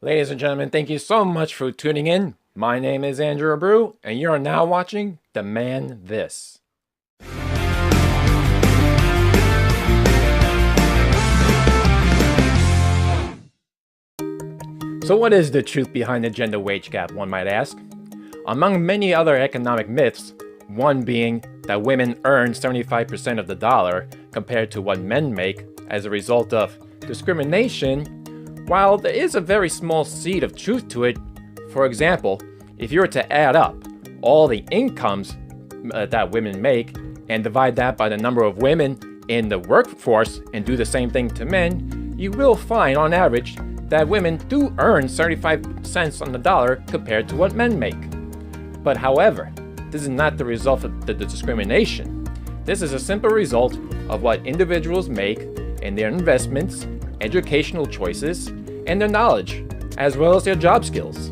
Ladies and gentlemen, thank you so much for tuning in. My name is Andrew Abreu, and you are now watching Demand This. So what is the truth behind the gender wage gap, one might ask? Among many other economic myths, one being that women earn 75% of the dollar compared to what men make as a result of discrimination, while there is a very small seed of truth to it. For example, if you were to add up all the incomes that women make and divide that by the number of women in the workforce and do the same thing to men, you will find on average that women do earn 75 cents on the dollar compared to what men make. But however, this is not the result of the discrimination. This is a simple result of what individuals make in their investments, educational choices, and their knowledge, as well as their job skills.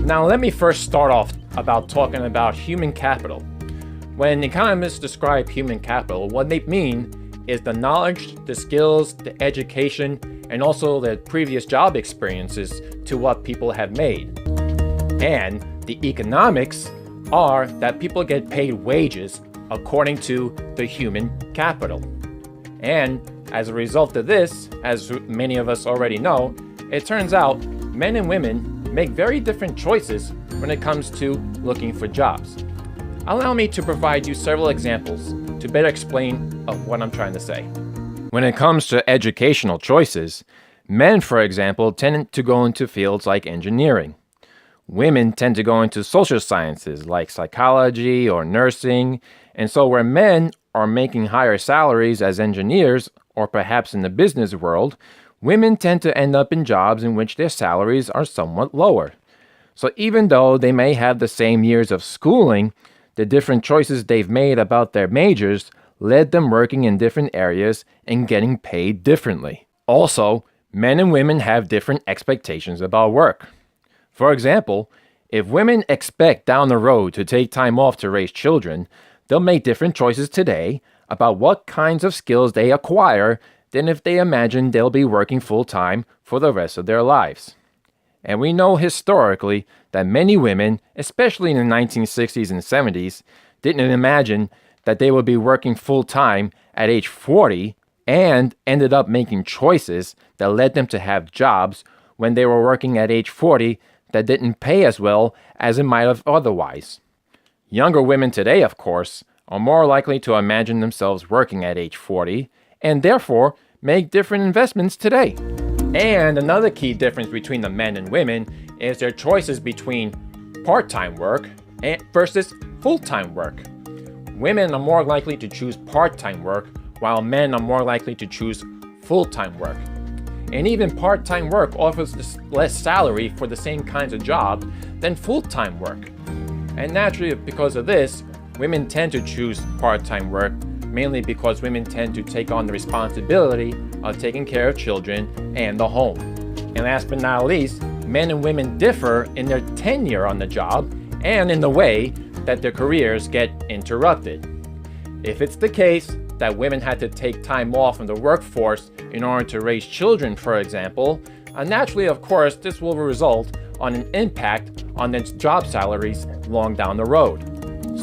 Now let me first start off about talking about human capital. When economists describe human capital, what they mean is the knowledge, the skills, the education, and also the previous job experiences to what people have made. And the economics are that people get paid wages according to the human capital. And as a result of this, as many of us already know, it turns out men and women make very different choices when it comes to looking for jobs. Allow me to provide you several examples to better explain what I'm trying to say. When it comes to educational choices, men, for example, tend to go into fields like engineering. Women tend to go into social sciences like psychology or nursing, and so where men are making higher salaries as engineers or perhaps in the business world, women tend to end up in jobs in which their salaries are somewhat lower. So even though they may have the same years of schooling, the different choices they've made about their majors led them working in different areas and getting paid differently. Also, men and women have different expectations about work. For example, if women expect down the road to take time off to raise children, they'll make different choices today about what kinds of skills they acquire than if they imagine they'll be working full-time for the rest of their lives. And we know historically that many women, especially in the 1960s and 70s, didn't imagine that they would be working full-time at age 40 and ended up making choices that led them to have jobs when they were working at age 40 that didn't pay as well as it might have otherwise. Younger women today, of course, are more likely to imagine themselves working at age 40 and therefore make different investments today. And another key difference between the men and women is their choices between part-time work versus full-time work. Women are more likely to choose part-time work, while men are more likely to choose full-time work. And even part-time work offers less salary for the same kinds of jobs than full-time work. And naturally, because of this, women tend to choose part-time work, mainly because women tend to take on the responsibility of taking care of children and the home. And last but not least, men and women differ in their tenure on the job and in the way that their careers get interrupted. If it's the case that women had to take time off from the workforce in order to raise children, for example, naturally, of course, this will result on an impact on its job salaries long down the road.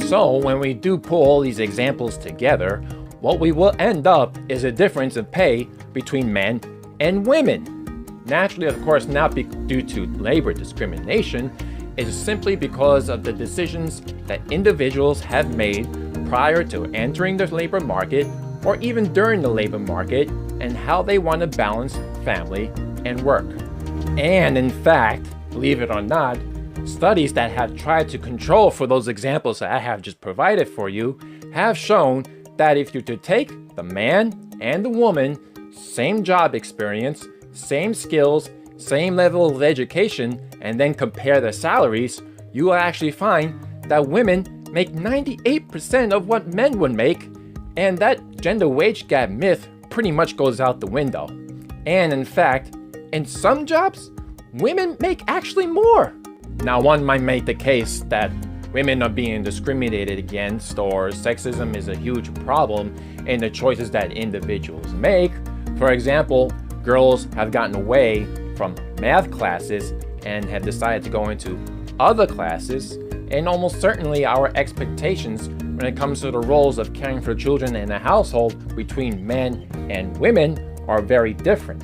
So when we do pull all these examples together, what we will end up is a difference in pay between men and women. Naturally, of course, not due to labor discrimination. It is simply because of the decisions that individuals have made prior to entering the labor market or even during the labor market and how they want to balance family and work. And in fact, believe it or not, studies that have tried to control for those examples that I have just provided for you have shown that if you to take the man and the woman, same job experience, same skills, same level of education, and then compare their salaries, you will actually find that women make 98% of what men would make, and that gender wage gap myth pretty much goes out the window. And in fact, in some jobs, women make actually more. Now, one might make the case that women are being discriminated against or sexism is a huge problem in the choices that individuals make. For example, girls have gotten away from math classes and have decided to go into other classes, and almost certainly our expectations when it comes to the roles of caring for children in a household between men and women are very different.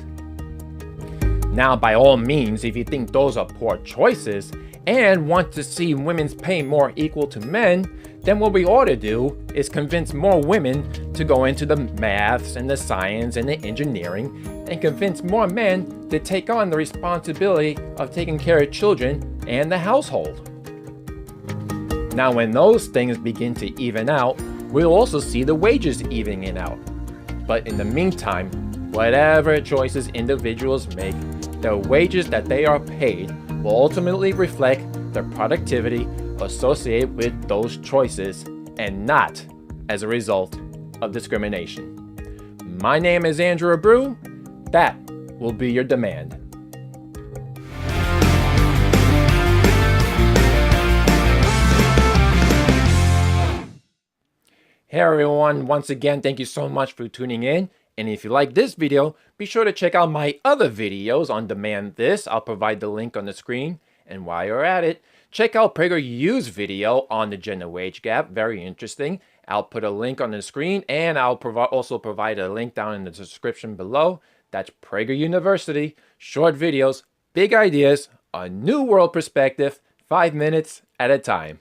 Now, by all means, if you think those are poor choices and want to see women's pay more equal to men, then what we ought to do is convince more women to go into the maths and the science and the engineering, and convince more men to take on the responsibility of taking care of children and the household. Now, when those things begin to even out, we'll also see the wages evening out. But in the meantime, whatever choices individuals make, the wages that they are paid will ultimately reflect the productivity associated with those choices, and not as a result of discrimination. My name is Andrew Abreu. That will be your demand. Hey everyone, once again, thank you so much for tuning in. And if you like this video, be sure to check out my other videos on Demand This. I'll provide the link on the screen. And while you're at it, check out PragerU's video on the gender wage gap. Very interesting. I'll put a link on the screen, and I'll also provide a link down in the description below. That's Prager University. Short videos, big ideas, a new world perspective, 5 minutes at a time.